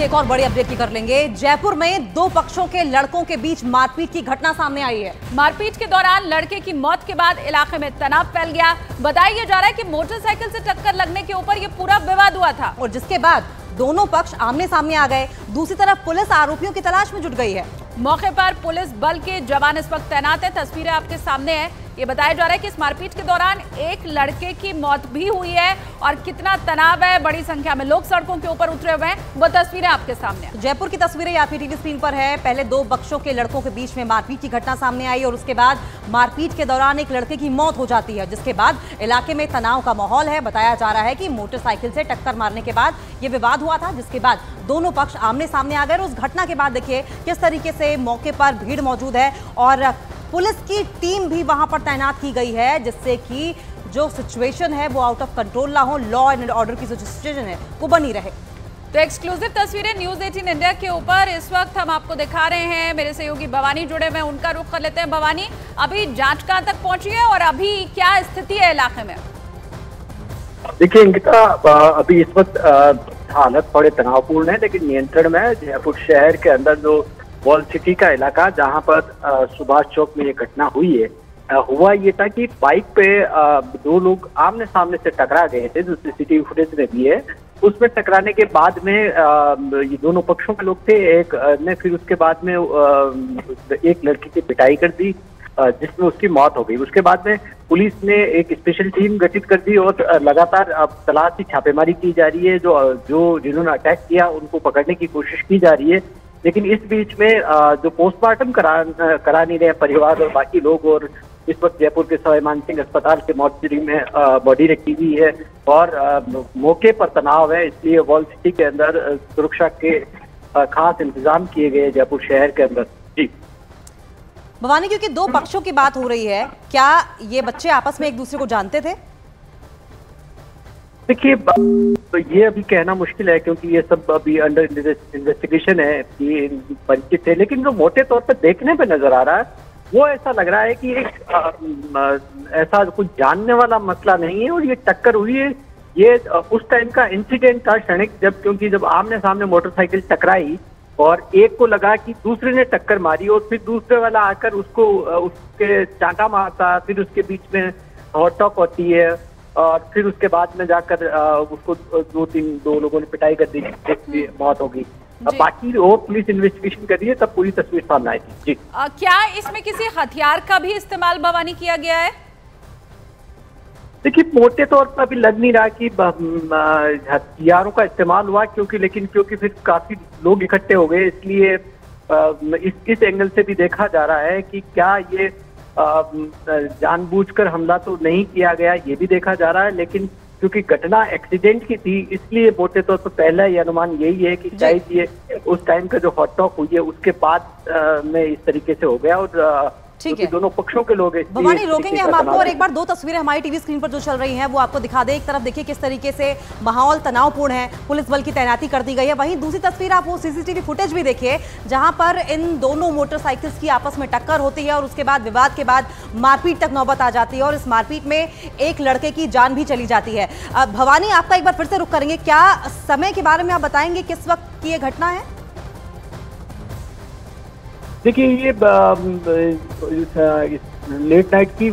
एक और बड़ी अपडेट की कर लेंगे। जयपुर में दो पक्षों के लड़कों के बीच मारपीट की घटना सामने आई है। मारपीट के दौरान लड़के की मौत के बाद इलाके में तनाव फैल गया। बताया जा रहा है कि मोटरसाइकिल से टक्कर लगने के ऊपर यह पूरा विवाद हुआ था और जिसके बाद दोनों पक्ष आमने सामने आ गए। दूसरी तरफ पुलिस आरोपियों की तलाश में जुट गई है। मौके पर पुलिस बल के जवान इस वक्त तैनात है। तस्वीरें आपके सामने है। ये बताया जा रहा है कि इस मारपीट के दौरान एक लड़के की मौत भी हुई है और कितना तनाव है, बड़ी संख्या में लोग सड़कों के ऊपर उतरे हुए हैं, वो तस्वीरें आपके सामने है। जयपुर की तस्वीरें आपकी टीवी स्क्रीन पर है। पहले दो पक्षों के लड़कों के बीच में मारपीट की घटना सामने आई और उसके बाद मारपीट के दौरान एक लड़के की मौत हो जाती है, जिसके बाद इलाके में तनाव का माहौल है। बताया जा रहा है कि मोटरसाइकिल से टक्कर मारने के बाद ये विवाद हुआ था, जिसके बाद दोनों पक्ष आमने सामने आ गए। उस घटना के बाद देखिए किस तरीके से मौके पर भीड़ मौजूद है और पुलिस की टीम भी वहां पर तैनात की गई है, जिससे कि जो सिचुएशन है वो आउट ऑफ कंट्रोल ना हो, लॉ एंड ऑर्डर की जो सिचुएशन है वो बनी रहे। तो एक्सक्लूसिव तस्वीरें न्यूज़ 18 इंडिया के ऊपर इस वक्त हम आपको दिखा रहे हैं। मेरे सहयोगी भवानी जुड़े हुए हैं, उनका रुख कर लेते हैं। भवानी, अभी जांच कहां तक पहुंची है और अभी क्या स्थिति है इलाके में? देखिए अंकिता, अभी इस वक्त हालत थोड़े तनावपूर्ण है लेकिन नियंत्रण में है। जयपुर शहर के अंदर जो वॉल सिटी का इलाका, जहां पर सुभाष चौक में ये घटना हुई है, हुआ ये था कि बाइक पे दो लोग आमने सामने से टकरा गए थे, जो सीसीटीवी फुटेज में भी है। उसमें टकराने के बाद में ये दोनों पक्षों के लोग थे। एक ने फिर उसके बाद में एक लड़की की पिटाई कर दी, जिसमें उसकी मौत हो गई। उसके बाद में पुलिस ने एक स्पेशल टीम गठित कर दी और लगातार अब तलाशी छापेमारी की जा रही है। जो जिन्होंने अटैक किया उनको पकड़ने की कोशिश की जा रही है। लेकिन इस बीच में जो पोस्टमार्टम करा नहीं रहे परिवार और बाकी लोग, और इस वक्त जयपुर के सवाई मानसिंह अस्पताल के मॉर्चरी में बॉडी रखी हुई है और मौके पर तनाव है। इसलिए वॉल सिटी के अंदर सुरक्षा के खास इंतजाम किए गए जयपुर शहर के अंदर। जी भवानी, क्योंकि दो पक्षों की बात हो रही है, क्या ये बच्चे आपस में एक दूसरे को जानते थे? देखिए, तो ये अभी कहना मुश्किल है क्योंकि ये सब अभी अंडर इन्वेस्टिगेशन है कि परिचित थे। लेकिन जो मोटे तौर पर देखने पे नजर आ रहा है वो ऐसा लग रहा है कि ऐसा कुछ जानने वाला मसला नहीं है और ये टक्कर हुई है। ये उस टाइम का इंसिडेंट था क्षणिक, क्योंकि जब आमने सामने मोटरसाइकिल टकराई और एक को लगा कि दूसरे ने टक्कर मारी और फिर दूसरे वाला आकर उसके चांटा मारता, फिर उसके बीच में हॉट टॉक होती है और फिर उसके बाद में जाकर उसको दो लोगों ने पिटाई कर दी, जिसकी मौत हो गई। बाकी और पुलिस इन्वेस्टिगेशन कर रही है, तब पूरी तस्वीर सामने आएगी। जी, क्या इसमें किसी हथियार का भी इस्तेमाल भवानी किया गया है? देखिए, मोटे तौर पर अभी लग नहीं रहा कि हथियारों का इस्तेमाल हुआ, क्योंकि फिर काफी लोग इकट्ठे हो गए। इसलिए इस एंगल से भी देखा जा रहा है कि क्या ये जानबूझकर हमला तो नहीं किया गया, ये भी देखा जा रहा है। लेकिन क्योंकि घटना एक्सीडेंट की थी, इसलिए मोटे तौर पर पहला ये अनुमान यही है कि शायद ये उस टाइम का जो हॉट टॉक हुई है उसके बाद में इस तरीके से हो गया और ठीक है, दोनों पक्षों के लोग भवानी रोकेंगे हम आपको और एक बार दो तस्वीरें हमारी टीवी स्क्रीन पर जो चल रही हैं वो आपको दिखा दे। एक तरफ देखिए किस तरीके से माहौल तनावपूर्ण है, पुलिस बल की तैनाती कर दी गई है। वहीं दूसरी तस्वीर आप वो सीसीटीवी फुटेज भी देखिए जहां पर इन दोनों मोटरसाइकिल्स की आपस में टक्कर होती है और उसके बाद विवाद के बाद मारपीट तक नौबत आ जाती है और इस मारपीट में एक लड़के की जान भी चली जाती है। भवानी, आपका एक बार फिर से रुख करेंगे, क्या समय के बारे में आप बताएंगे किस वक्त की ये घटना है? देखिए, ये लेट नाइट की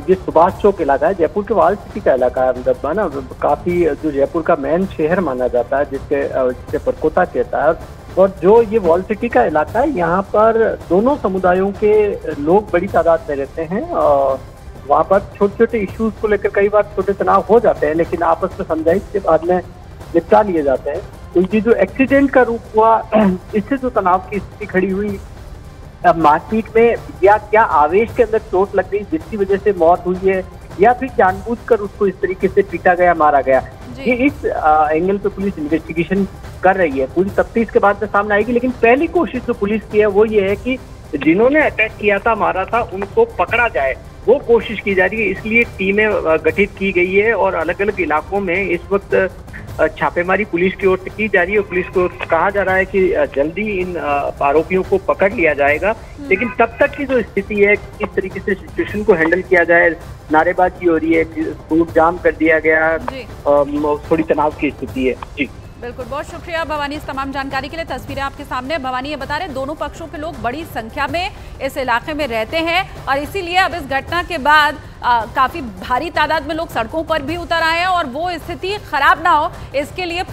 ये सुभाष चौक इलाका है, जयपुर के वॉल सिटी का इलाका है ना, काफी जो जयपुर का मेन शहर माना जाता है, जिसे परकोटा कहता है। और जो ये वॉल सिटी का इलाका है, यहाँ पर दोनों समुदायों के लोग बड़ी तादाद में रहते हैं और वहाँ पर छोटे छोटे इश्यूज को लेकर कई बार छोटे तनाव हो जाते हैं, लेकिन आपस में समझाइश के बाद में निपटा लिए जाते हैं। तो ये जो एक्सीडेंट का रूप हुआ, इससे जो तनाव की स्थिति खड़ी हुई, मारपीट में या क्या आवेश के अंदर चोट लग गई जिसकी वजह से मौत हुई है, या फिर जानबूझकर उसको इस तरीके से पीटा गया, मारा गया, ये इस एंगल पे पुलिस इन्वेस्टिगेशन कर रही है। पूरी तफ्तीश के बाद में सामने आएगी। लेकिन पहली कोशिश जो पुलिस की है वो ये है कि जिन्होंने अटैक किया था, मारा था, उनको पकड़ा जाए, वो कोशिश की जा रही है। इसलिए टीमें गठित की गई है और अलग अलग इलाकों में इस वक्त छापेमारी पुलिस की ओर से की जा रही है। पुलिस को कहा जा रहा है कि जल्दी इन आरोपियों को पकड़ लिया जाएगा। लेकिन तब तक की जो स्थिति है, किस तरीके से सिचुएशन को हैंडल किया जाए, नारेबाजी हो रही है, रोड जाम कर दिया गया, थोड़ी तनाव की स्थिति है। जी बिल्कुल, बहुत शुक्रिया भवानी इस तमाम जानकारी के लिए। तस्वीरें आपके सामने। भवानी ये बता रहे दोनों पक्षों के लोग बड़ी संख्या में इस इलाके में रहते हैं और इसीलिए अब इस घटना के बाद काफी भारी तादाद में लोग सड़कों पर भी उतर आए हैं और वो स्थिति खराब ना हो इसके लिए